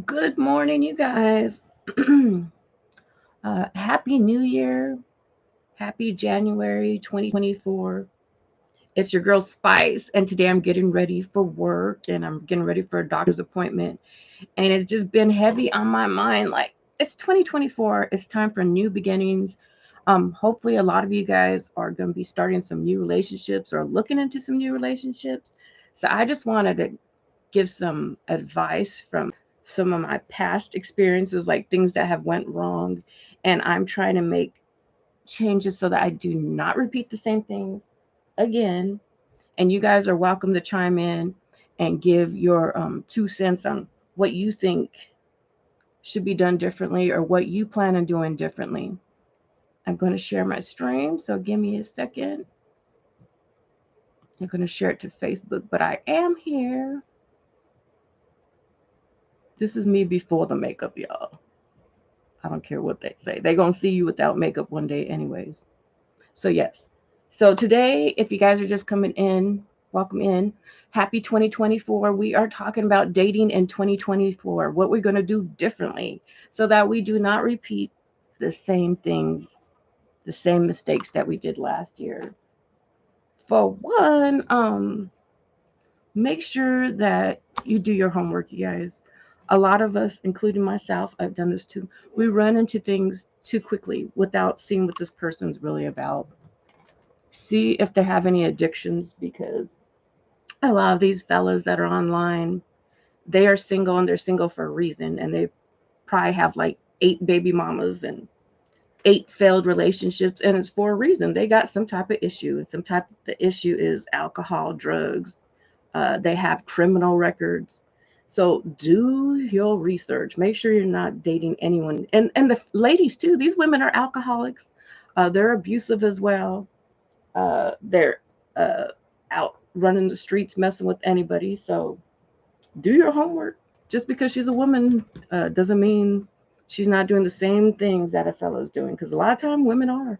Good morning, you guys. Happy New Year. Happy January 2024. It's your girl Spice, and today I'm getting ready for work and I'm getting ready for a doctor's appointment. And it's just been heavy on my mind. Like, it's 2024, it's time for new beginnings. Hopefully, a lot of you guys are going to be starting some new relationships or looking into some new relationships. So, I just wanted to give some advice from some of my past experiences, like things that have went wrong, and I'm trying to make changes so that I do not repeat the same things again. And you guys are welcome to chime in and give your 2 cents on what you think should be done differently or what you plan on doing differently. I'm going to share my stream, so give me a second. I'm going to share it to Facebook, but I am here. This is me before the makeup, y'all. I don't care what they say. They're going to see you without makeup one day, anyways. So, yes. So, today, if you guys are just coming in, welcome in. Happy 2024. We are talking about dating in 2024, what we're going to do differently so that we do not repeat the same things, the same mistakes that we did last year. For one, make sure that you do your homework, you guys. A lot of us, including myself, I've done this too. We run into things too quickly without seeing what this person's really about. See if they have any addictions, because a lot of these fellas that are online, they are single and they're single for a reason. And they probably have like 8 baby mamas and 8 failed relationships. And it's for a reason. They got some type of issue. And some type of the issue is alcohol, drugs. They have criminal records. So do your research. Make sure you're not dating anyone. And the ladies too. These women are alcoholics. They're abusive as well. They're uh, out running the streets, messing with anybody. So do your homework. Just because she's a woman doesn't mean she's not doing the same things that a fella's doing. Because a lot of time women are.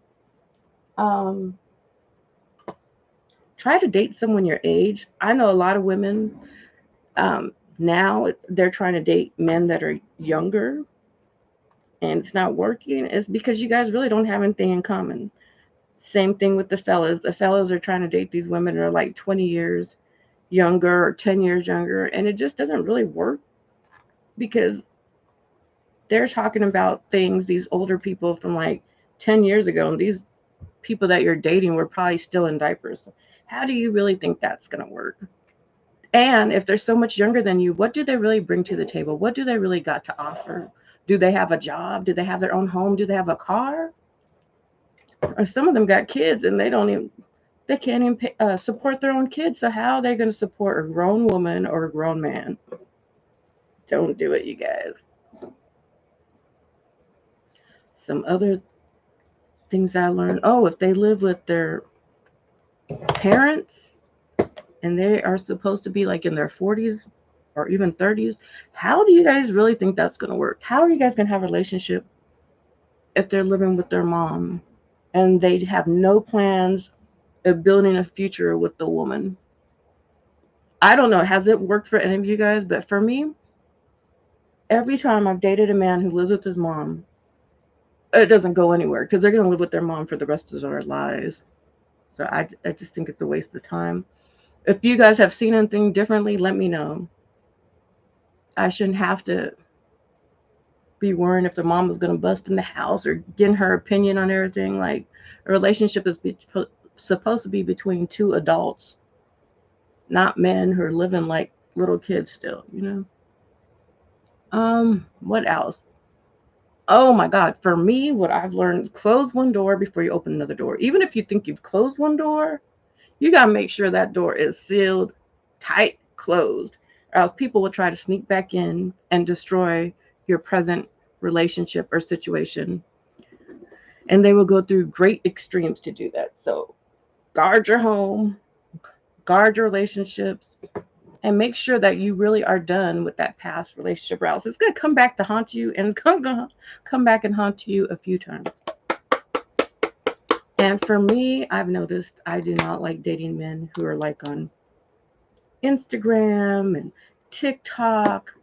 Um, Try to date someone your age. I know a lot of women um, now they're trying to date men that are younger, and it's not working. It's because you guys really don't have anything in common. Same thing with the fellas. The fellas are trying to date these women that are like 20 years younger or 10 years younger, and it just doesn't really work because they're talking about things, these older people from like 10 years ago, and these people that you're dating were probably still in diapers. How do you really think that's going to work? And if they're so much younger than you, what do they really bring to the table? What do they really got to offer? Do they have a job? Do they have their own home? Do they have a car? Or some of them got kids and they can't even support their own kids. So how are they going to support a grown woman or a grown man? Don't do it, you guys. Some other things I learned. Oh, if they live with their parents and they are supposed to be like in their 40s or even 30s, how do you guys really think that's going to work? How are you guys going to have a relationship if they're living with their mom and they have no plans of building a future with the woman? I don't know. Has it worked for any of you guys? But for me, every time I've dated a man who lives with his mom, it doesn't go anywhere because they're going to live with their mom for the rest of their lives. So I just think it's a waste of time. If you guys have seen anything differently, let me know. I shouldn't have to be worrying if the mom was going to bust in the house or getting her opinion on everything. Like, a relationship is supposed to be between two adults, not men who are living like little kids still, you know? What else? Oh my God. For me, what I've learned is close one door before you open another door. Even if you think you've closed one door, you got to make sure that door is sealed, tight, closed, or else people will try to sneak back in and destroy your present relationship or situation. And they will go through great extremes to do that. So guard your home, guard your relationships, and make sure that you really are done with that past relationship, or else it's going to come back to haunt you, and it's going to come back and haunt you a few times. And for me, I've noticed I do not like dating men who are like on Instagram and TikTok.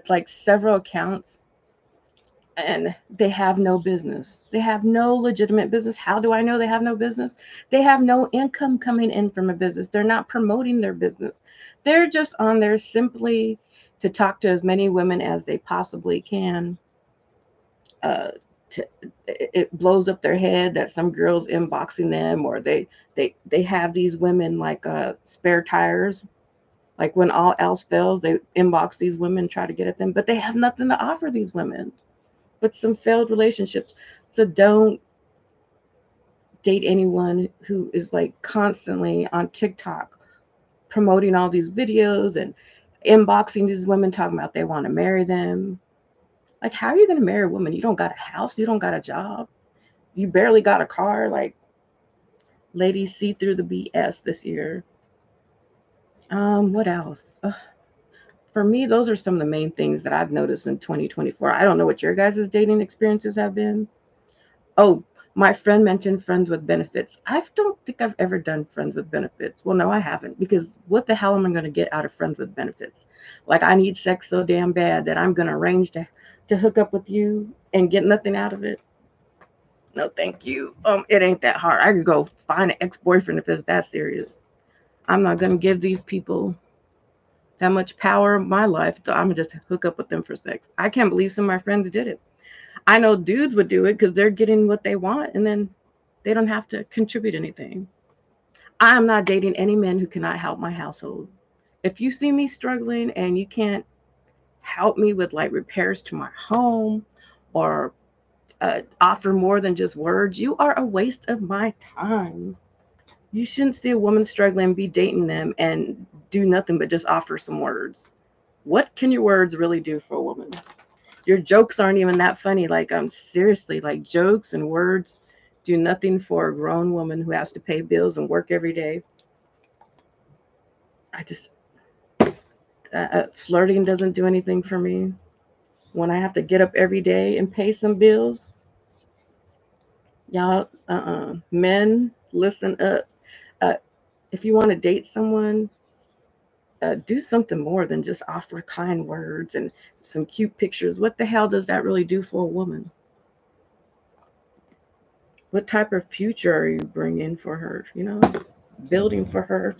like several accounts, and they have no business. They have no legitimate business. How do I know they have no business? They have no income coming in from a business. They're not promoting their business. They're just on there simply to talk to as many women as they possibly can. Uh, it blows up their head that some girls inboxing them, or they have these women like spare tires. Like when all else fails, they inbox these women, try to get at them, but they have nothing to offer these women but some failed relationships. So don't date anyone who is like constantly on TikTok promoting all these videos and inboxing these women talking about they want to marry them. Like, how are you going to marry a woman? You don't got a house, you don't got a job, you barely got a car. Like, ladies, see through the BS this year. What else? For me, those are some of the main things that I've noticed in 2024. I don't know what your guys' dating experiences have been. Oh, my friend mentioned friends with benefits. I don't think I've ever done friends with benefits. Well, no, I haven't, because what the hell am I going to get out of friends with benefits? Like, I need sex so damn bad that I'm going to arrange to hook up with you and get nothing out of it. No, thank you. It ain't that hard. I could go find an ex-boyfriend if it's that serious. I'm not going to give these people that much power in my life. So I'm going to just hook up with them for sex. I can't believe some of my friends did it. I know dudes would do it because they're getting what they want, and then they don't have to contribute anything. I'm not dating any men who cannot help my household. If you see me struggling and you can't help me with like repairs to my home, or offer more than just words, you are a waste of my time. You shouldn't see a woman struggling, be dating them, and do nothing but just offer some words. What can your words really do for a woman? Your jokes aren't even that funny. Like, seriously, like, jokes and words do nothing for a grown woman who has to pay bills and work every day. I just, flirting doesn't do anything for me. When I have to get up every day and pay some bills, y'all, men, listen up. Uh, if you want to date someone, do something more than just offer kind words and some cute pictures. What the hell does that really do for a woman? What type of future are you bringing for her? Building for her.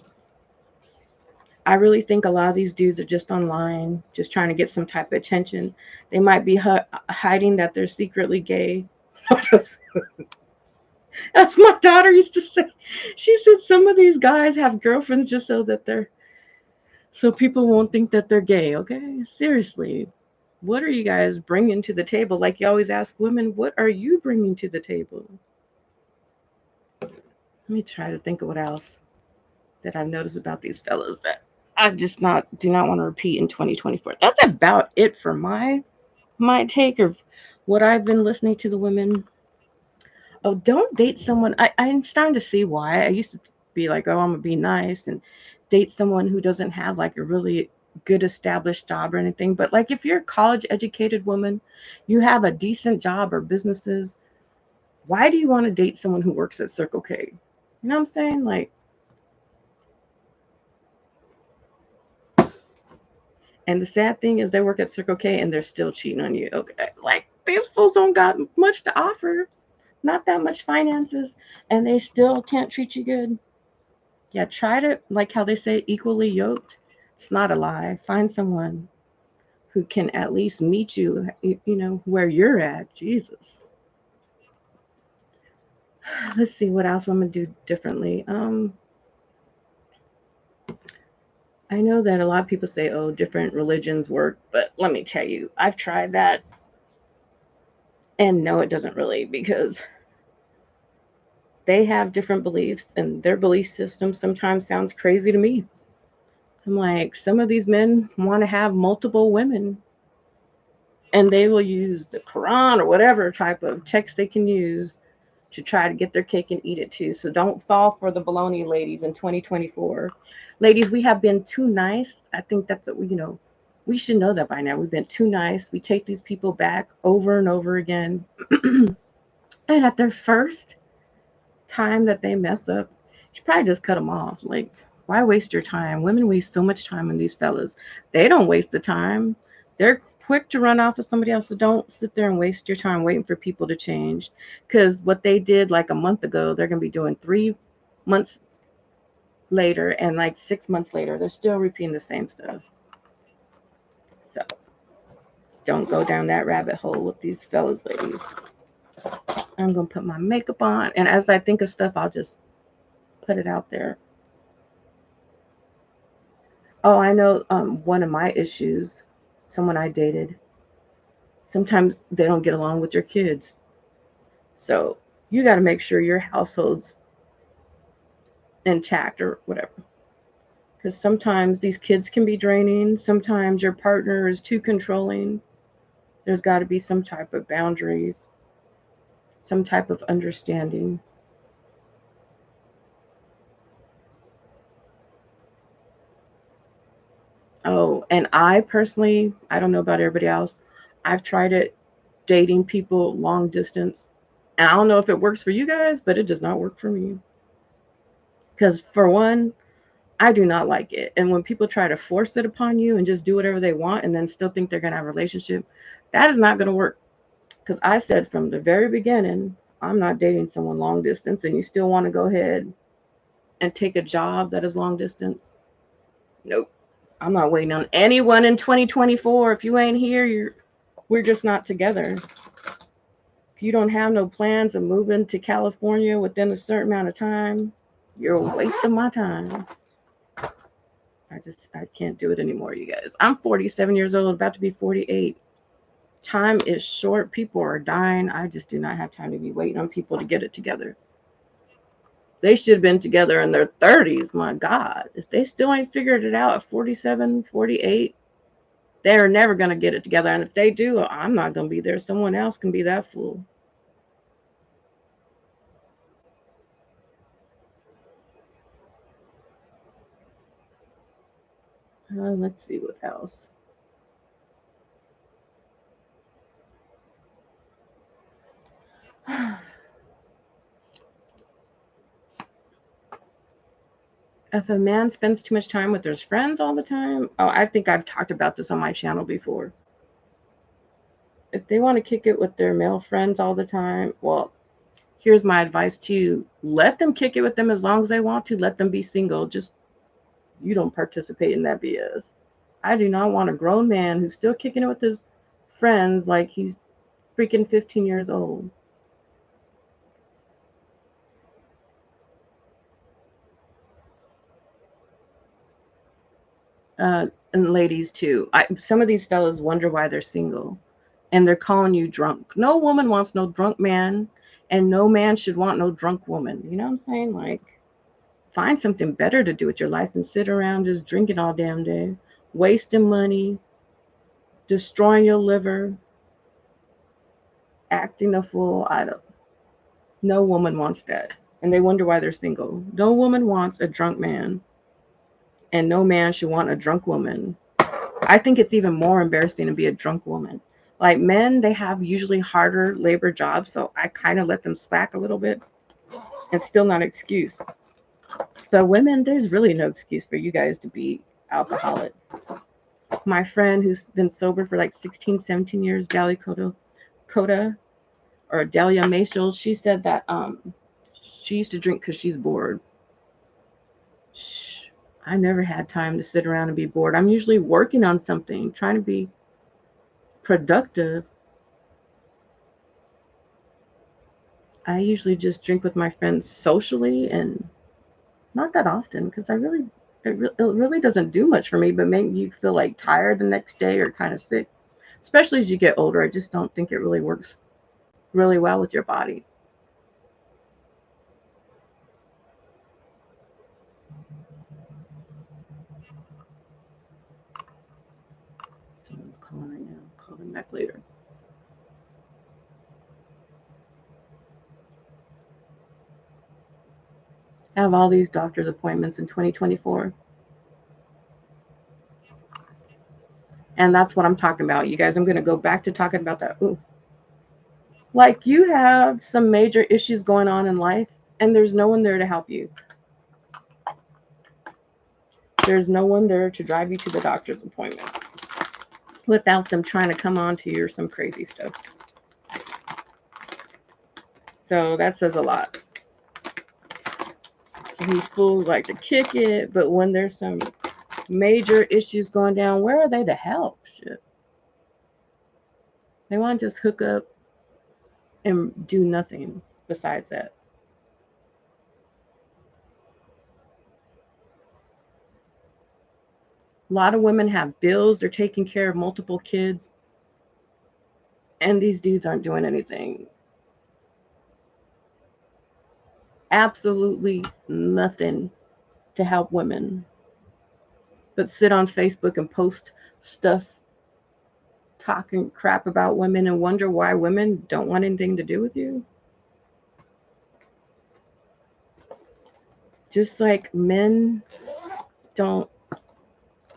I really think a lot of these dudes are just online, just trying to get some type of attention. They might be hiding that they're secretly gay. That's my daughter used to say. She said some of these guys have girlfriends just so people won't think that they're gay. Okay, seriously, what are you guys bringing to the table? Like, you always ask women, what are you bringing to the table? Let me try to think of what else that I've noticed about these fellas that I just not do not want to repeat in 2024. That's about it for my take of what I've been listening to the women. Oh, don't date someone. I'm starting to see why. I used to be like, oh, I'm gonna be nice and date someone who doesn't have like a really good established job or anything. But like, if you're a college educated woman, you have a decent job or businesses, why do you want to date someone who works at Circle K? You know what I'm saying? Like, and the sad thing is they work at Circle K and they're still cheating on you. Okay, like, these fools don't got much to offer, not that much finances, and they still can't treat you good. Yeah, try to, like how they say, equally yoked. It's not a lie. Find someone who can at least meet you, where you're at. Jesus. Let's see what else I'm gonna do differently. I know that a lot of people say, oh, different religions work, but let me tell you, I've tried that, and no, it doesn't really, because they have different beliefs, and their belief system sometimes sounds crazy to me. I'm like, some of these men want to have multiple women, and they will use the Quran or whatever type of text they can use to try to get their cake and eat it too. So don't fall for the baloney, ladies, in 2024. Ladies, we have been too nice. I think that's what we should know that by now. We've been too nice. We take these people back over and over again. And at their first time that they mess up, you should probably just cut them off. Like, why waste your time? Women waste so much time on these fellas. They don't waste the time. They're quick to run off with somebody else. So don't sit there and waste your time waiting for people to change. Because what they did like a month ago, they're going to be doing 3 months later, and like 6 months later, they're still repeating the same stuff. So don't go down that rabbit hole with these fellas, ladies. I'm going to put my makeup on. And as I think of stuff, I'll just put it out there. Oh, I know one of my issues, someone I dated, sometimes they don't get along with your kids. So you got to make sure your household's intact or whatever. Because sometimes these kids can be draining. Sometimes your partner is too controlling. There's got to be some type of boundaries, some type of understanding. Oh, and I personally, I don't know about everybody else, I've tried it dating people long distance. And I don't know if it works for you guys, but it does not work for me. Because for one, I do not like it. And when people try to force it upon you and just do whatever they want and then still think they're going to have a relationship, that is not going to work. Because I said from the very beginning, I'm not dating someone long distance, and you still want to go ahead and take a job that is long distance. Nope. I'm not waiting on anyone in 2024. If you ain't here, we're just not together. If you don't have no plans of moving to California within a certain amount of time, you're a waste of my time. I can't do it anymore, you guys. I'm 47 years old, about to be 48. Time is short. People are dying. I just do not have time to be waiting on people to get it together. They should have been together in their 30s. My God. If they still ain't figured it out at 47, 48, they're never going to get it together. And if they do, I'm not going to be there. Someone else can be that fool. Let's see what else. If a man spends too much time with his friends all the time, oh, I think I've talked about this on my channel before. If they want to kick it with their male friends all the time, well, here's my advice to you. Let them kick it with them as long as they want to. Let them be single. Just you don't participate in that BS. I do not want a grown man who's still kicking it with his friends like he's freaking 15 years old. And ladies too. Some of these fellas wonder why they're single, and they're calling you drunk. No woman wants no drunk man, and no man should want no drunk woman. You know what I'm saying? Like, find something better to do with your life than sit around just drinking all damn day, wasting money, destroying your liver, acting a fool. I don't. No woman wants that, and they wonder why they're single. No woman wants a drunk man, and no man should want a drunk woman. I think it's even more embarrassing to be a drunk woman. Like men, they have usually harder labor jobs, so I kind of let them slack a little bit. And still not an excuse. So women, there's really no excuse for you guys to be alcoholics. My friend who's been sober for like 16, 17 years, Dahlia Coda or Dahlia Maciel, she said that she used to drink because she's bored. Shh, I never had time to sit around and be bored. I'm usually working on something, trying to be productive. I usually just drink with my friends socially and not that often because it really doesn't do much for me, but make you feel like tired the next day or kind of sick. Especially as you get older, I just don't think it really works really well with your body. Someone's calling right now. Call them back later. I have all these doctor's appointments in 2024. And that's what I'm talking about. You guys, I'm going to go back to talking about that. Ooh. Like you have some major issues going on in life, and there's no one there to help you. There's no one there to drive you to the doctor's appointment. without them trying to come on to you or some crazy stuff. So that says a lot. These fools like to kick it, but when there's some major issues going down, where are they to help? Shit. They want to just hook up and do nothing besides that. A lot of women have bills, they're taking care of multiple kids, and these dudes aren't doing anything. Absolutely nothing to help women, but sit on Facebook and post stuff talking crap about women and wonder why women don't want anything to do with you. Just like men don't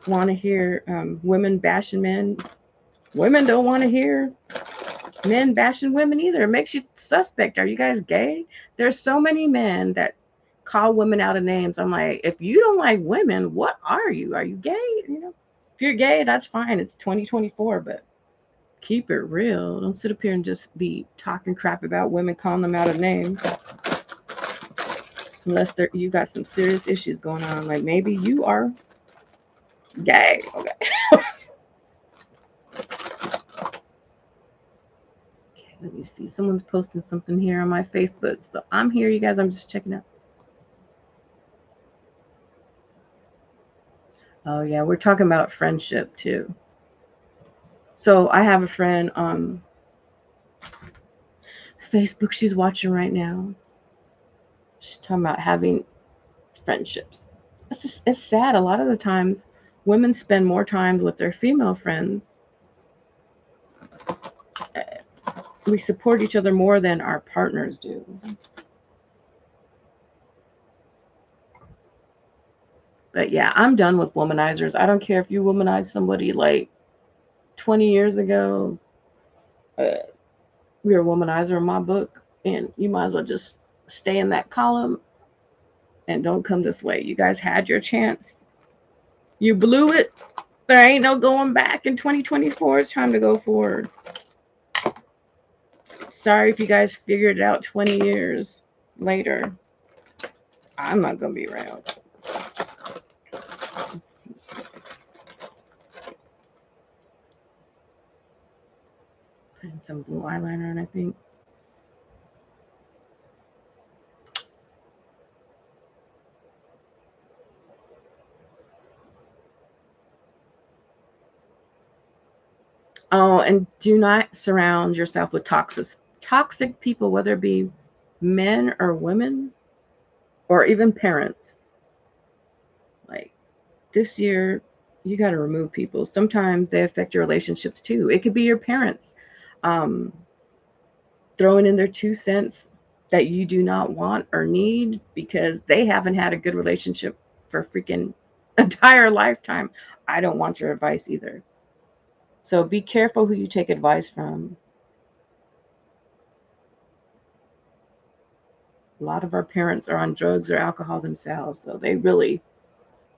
want to hear women bashing men, women don't want to hear men bashing women either. It makes you suspect. Are you guys gay? There's so many men that call women out of names. I'm like, if you don't like women, what are you? Are you gay? You know, if you're gay, that's fine. It's 2024, but keep it real. Don't sit up here and just be talking crap about women, calling them out of names. Unless you got some serious issues going on, like maybe you are gay. Okay. Let me see. Someone's posting something here on my Facebook. So I'm here, you guys. I'm just checking out. Oh, yeah. We're talking about friendship, too. So I have a friend on Facebook. She's watching right now. She's talking about having friendships. It's sad. A lot of the times, women spend more time with their female friends. We support each other more than our partners do. But yeah, I'm done with womanizers. I don't care if you womanize somebody like 20 years ago. You're a womanizer in my book, and you might as well just stay in that column and don't come this way. You guys had your chance. You blew it. There ain't no going back in 2024. It's time to go forward. Sorry if you guys figured it out 20 years later. I'm not going to be around. Putting some blue eyeliner on, I think. Oh, and do not surround yourself with toxic people, whether it be men or women or even parents. Like this year, you got to remove people. Sometimes they affect your relationships too. It could be your parents um, throwing in their 2 cents that you do not want or need because they haven't had a good relationship for freaking entire lifetime. I don't want your advice either. So be careful who you take advice from. A lot of our parents are on drugs or alcohol themselves, so they really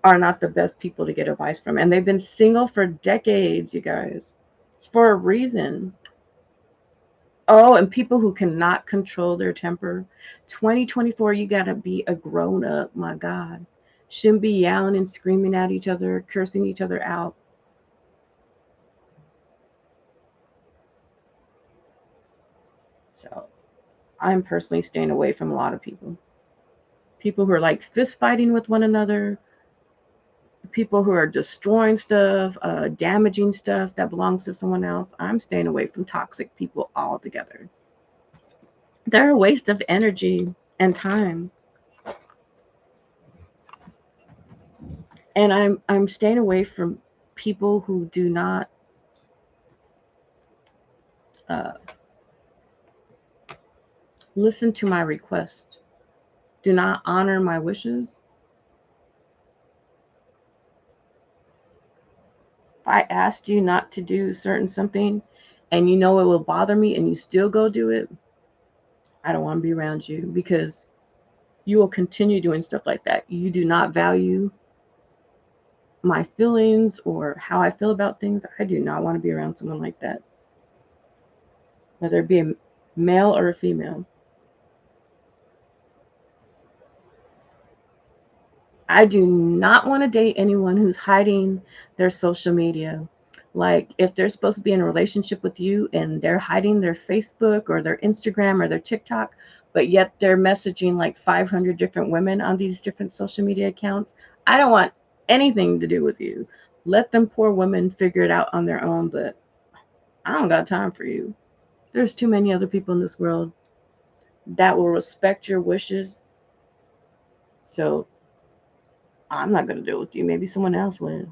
are not the best people to get advice from. And they've been single for decades, you guys. It's for a reason. Oh, and people who cannot control their temper. 2024, you got to be a grown up, my God. Shouldn't be yelling and screaming at each other, cursing each other out. So I'm personally staying away from a lot of people. People who are like fist fighting with one another, people who are destroying stuff, damaging stuff that belongs to someone else. I'm staying away from toxic people altogether. They're a waste of energy and time. And I'm staying away from people who do not uh, listen to my request, do not honor my wishes. If I asked you not to do certain something and you know it will bother me and you still go do it, I don't want to be around you because you will continue doing stuff like that. You do not value my feelings or how I feel about things, I do not want to be around someone like that, whether it be a male or a female. I do not want to date anyone who's hiding their social media. Like, if they're supposed to be in a relationship with you and they're hiding their Facebook or their Instagram or their TikTok, but yet they're messaging like 500 different women on these different social media accounts, I don't want anything to do with you. Let them poor women figure it out on their own, but I don't got time for you. There's too many other people in this world that will respect your wishes. So I'm not going to deal with you. Maybe someone else will.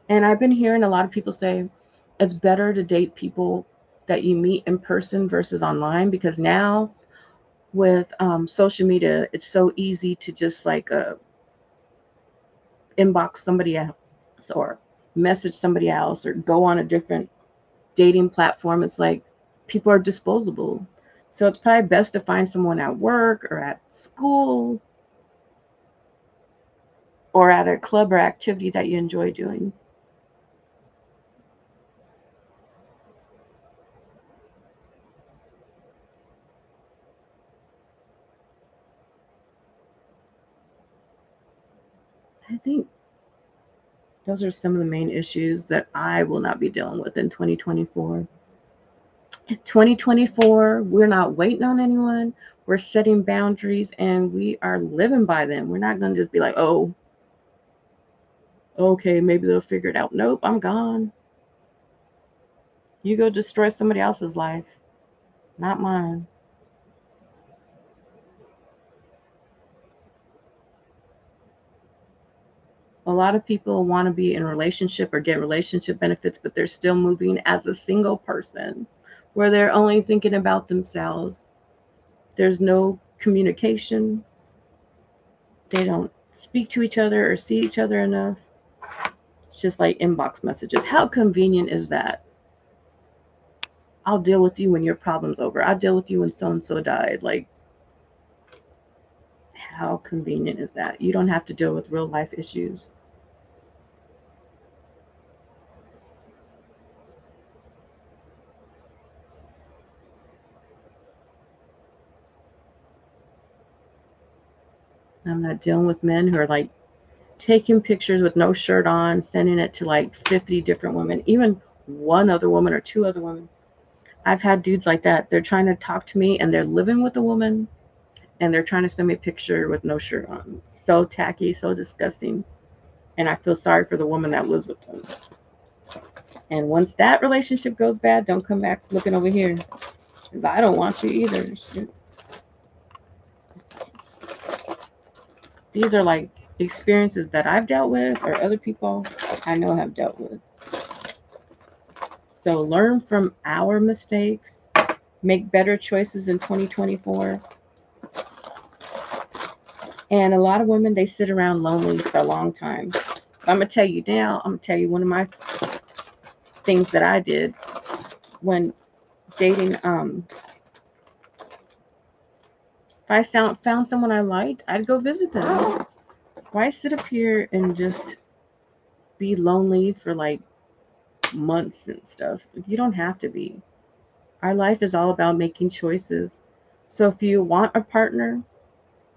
And I've been hearing a lot of people say it's better to date people that you meet in person versus online, because now with social media, it's so easy to just like inbox somebody else or message somebody else or go on a different dating platform. It's like people are disposable. So it's probably best to find someone at work or at school or at a club or activity that you enjoy doing. I think those are some of the main issues that I will not be dealing with in 2024. 2024, we're not waiting on anyone. We're setting boundaries and we are living by them. We're not going to just be like, oh, okay, maybe they'll figure it out. Nope, I'm gone. You go destroy somebody else's life, not mine. A lot of people want to be in a relationship or get relationship benefits, but they're still moving as a single person where they're only thinking about themselves. There's no communication. They don't speak to each other or see each other enough. It's just like inbox messages. How convenient is that? I'll deal with you when your problem's over. I'll deal with you when so and so died. Like, how convenient is that? You don't have to deal with real life issues. I'm not dealing with men who are like taking pictures with no shirt on, sending it to like 50 different women, even one other woman or two other women. I've had dudes like that. They're trying to talk to me and they're living with a woman and they're trying to send me a picture with no shirt on. So tacky, so disgusting. And I feel sorry for the woman that lives with them. And once that relationship goes bad, don't come back looking over here. Because I don't want you either. These are like experiences that I've dealt with or other people I know have dealt with. So learn from our mistakes, make better choices in 2024. And a lot of women, they sit around lonely for a long time. I'm going to tell you now, I'm going to tell you one of my things that I did when dating. If I found someone I liked, I'd go visit them. Why sit up here and just be lonely for like months and stuff? You don't have to be. Our life is all about making choices. So if you want a partner,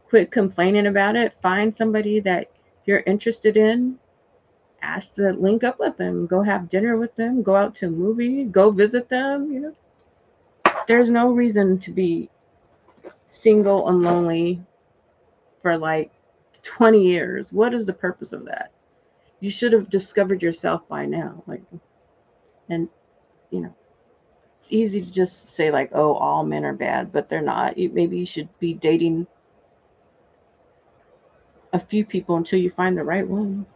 quit complaining about it. Find somebody that you're interested in. Ask to link up with them. Go have dinner with them. Go out to a movie. Go visit them. You know, there's no reason to be single and lonely for like 20 years. What is the purpose of that? You should have discovered yourself by now. Like, and you know, it's easy to just say like, oh, all men are bad, but they're not. Maybe you should be dating a few people until you find the right one.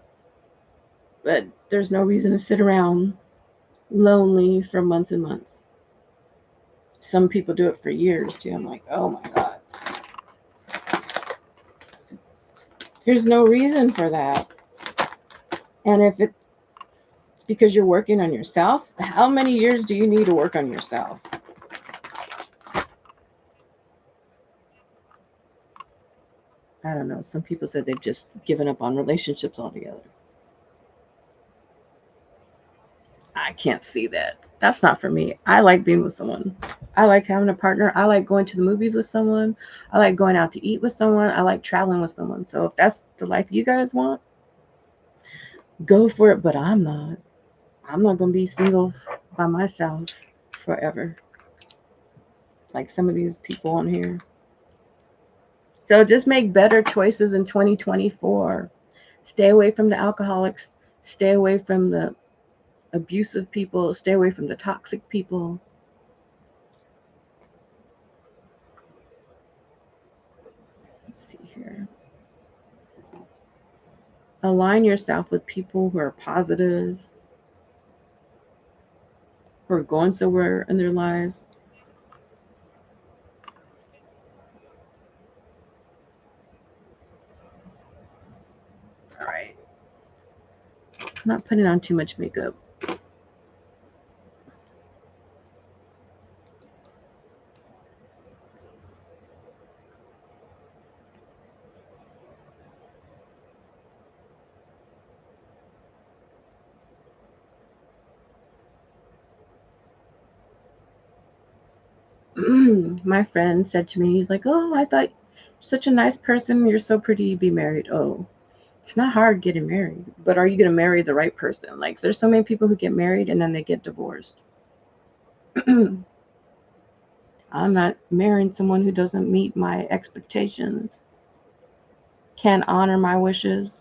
But there's no reason to sit around lonely for months and months. Some people do it for years too. I'm like, oh my God. There's no reason for that. And if it's because you're working on yourself, how many years do you need to work on yourself? I don't know. Some people said they've just given up on relationships altogether. I can't see that. That's not for me. I like being with someone. I like having a partner. I like going to the movies with someone. I like going out to eat with someone. I like traveling with someone. So if that's the life you guys want, go for it. But I'm not. I'm not going to be single by myself forever. Like some of these people on here. So just make better choices in 2024. Stay away from the alcoholics. Stay away from the abusive people. Stay away from the toxic people. Let's see here. Align yourself with people who are positive, who are going somewhere in their lives. All right. I'm not putting on too much makeup. My friend said to me, he's like, "Oh, I thought you're such a nice person. You're so pretty to be married." Oh, it's not hard getting married, but are you going to marry the right person? Like, there's so many people who get married and then they get divorced. I'm not marrying someone who doesn't meet my expectations, can't honor my wishes,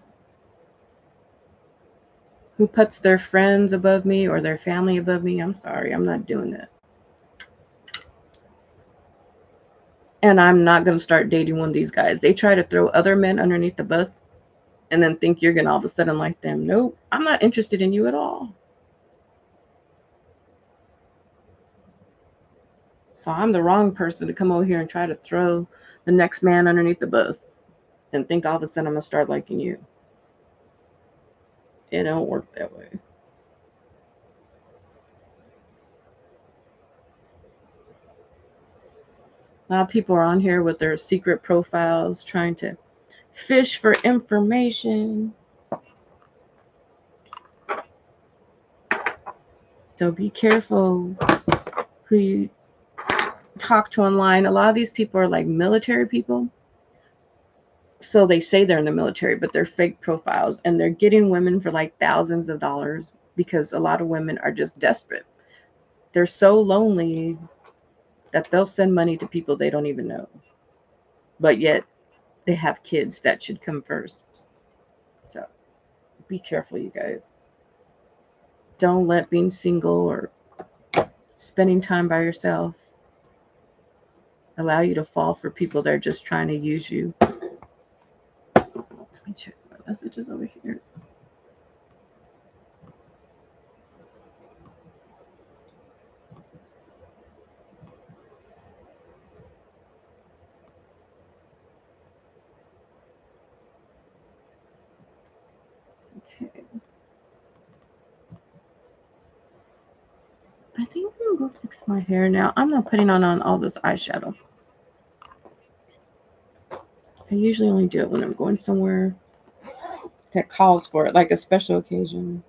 who puts their friends above me or their family above me. I'm sorry, I'm not doing that. And I'm not going to start dating one of these guys. They try to throw other men underneath the bus and then think you're going to all of a sudden like them. Nope, I'm not interested in you at all. So I'm the wrong person to come over here and try to throw the next man underneath the bus and think all of a sudden I'm going to start liking you. It don't work that way. A lot of people are on here with their secret profiles trying to fish for information. So be careful who you talk to online. A lot of these people are like military people. So they say they're in the military, but they're fake profiles and they're getting women for like thousands of dollars because a lot of women are just desperate. They're so lonely that they'll send money to people they don't even know. But yet they have kids that should come first. So be careful, you guys. Don't let being single or spending time by yourself allow you to fall for people that are just trying to use you. Let me check my messages over here. Okay. I think I'm going to fix my hair now. I'm not putting on all this eyeshadow. I usually only do it when I'm going somewhere that calls for it, like a special occasion.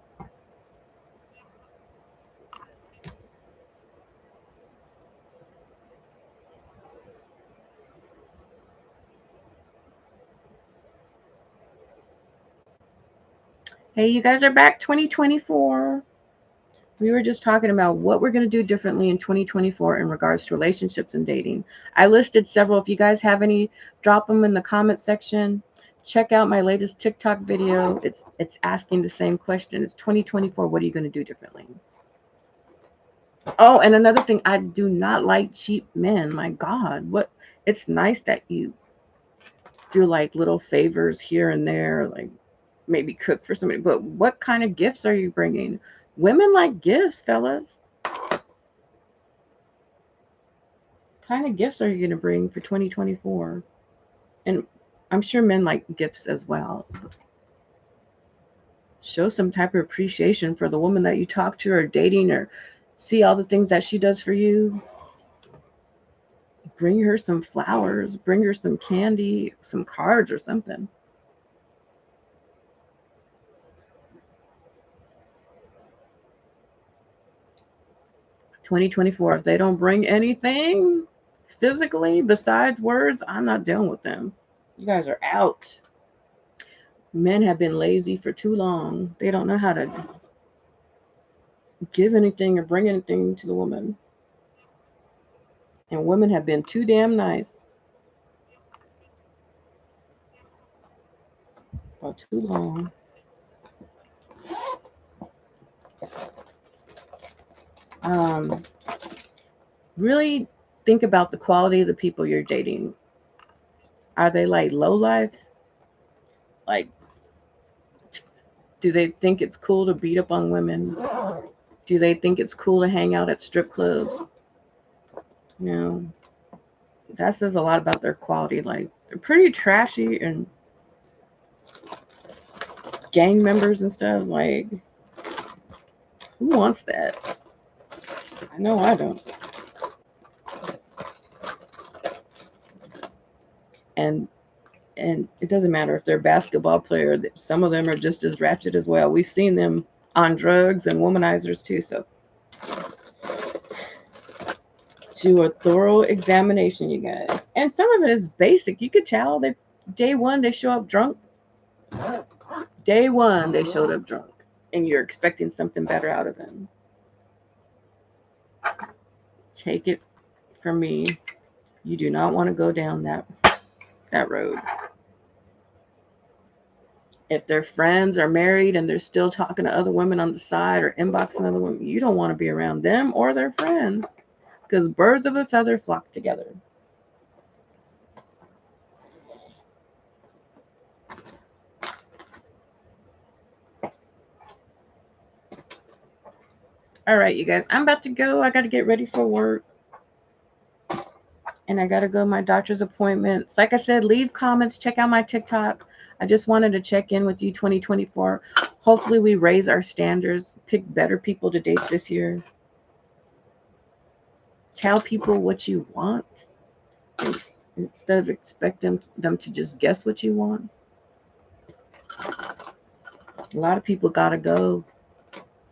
Hey, you guys are back 2024. We were just talking about what we're going to do differently in 2024 in regards to relationships and dating. I listed several. If you guys have any, drop them in the comment section. Check out my latest TikTok video. It's asking the same question. It's 2024. What are you going to do differently? Oh, and another thing, I do not like cheap men. My God, what? It's nice that you do like little favors here and there, like maybe cook for somebody. But what kind of gifts are you bringing? Women like gifts, fellas. Kind of gifts are you going to bring for 2024? And I'm sure men like gifts as well. Show some type of appreciation for the woman that you talk to or dating or see all the things that she does for you. bring her some flowers, bring her some candy, some cards or something. $2024, if they don't bring anything physically besides words, I'm not dealing with them. You guys are out. Men have been lazy for too long. They don't know how to give anything or bring anything to the woman. And women have been too damn nice for too long. Really think about the quality of the people you're dating. Are they like low lives? Like, do they think it's cool to beat up on women? Do they think it's cool to hang out at strip clubs? You know, that says a lot about their quality. Like, they're pretty trashy and gang members and stuff. Like, who wants that? I know I don't. And it doesn't matter if they're a basketball player. Some of them are just as ratchet as well. We've seen them on drugs and womanizers too. So do a thorough examination, you guys. And some of it is basic. You could tell that day one they show up drunk. Day one they showed up drunk, and you're expecting something better out of them. Take it from me. You do not want to go down that road. If their friends are married and they're still talking to other women on the side or inboxing other women, you don't want to be around them or their friends, because birds of a feather flock together. All right, you guys, I'm about to go. I got to get ready for work. And I got to go to my doctor's appointments. Like I said, leave comments. Check out my TikTok. I just wanted to check in with you 2024. Hopefully we raise our standards, pick better people to date this year. Tell people what you want instead of expecting them to just guess what you want. A lot of people got to go.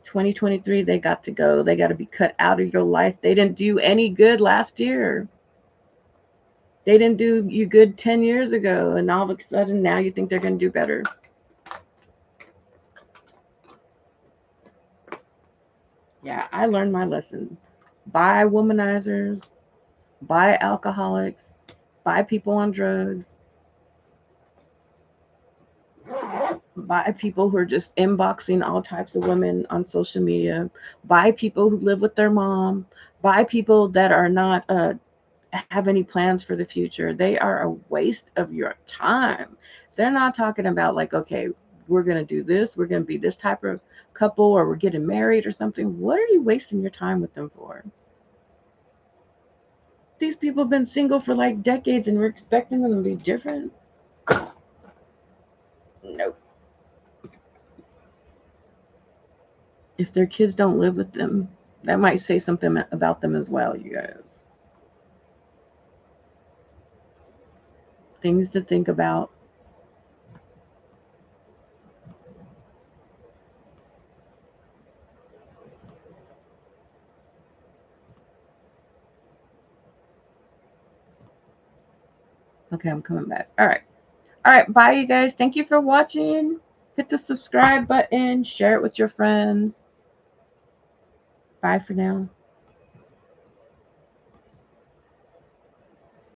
2023, they got to go. They got to be cut out of your life. They didn't do any good last year. They didn't do you good 10 years ago, and all of a sudden now you think they're going to do better. Yeah, I learned my lesson. Buy womanizers, buy alcoholics, buy people on drugs, buy people who are just inboxing all types of women on social media, buy people who live with their mom, buy people that are not have any plans for the future. They are a waste of your time. They're not talking about like, okay, we're going to do this, we're going to be this type of couple, or we're getting married or something. What are you wasting your time with them for? These people have been single for like decades and we're expecting them to be different. Nope. If their kids don't live with them, that might say something about them as well, you guys. Things to think about. Okay, I'm coming back. All right. All right, bye, you guys. Thank you for watching. Hit the subscribe button, share it with your friends. Bye for now.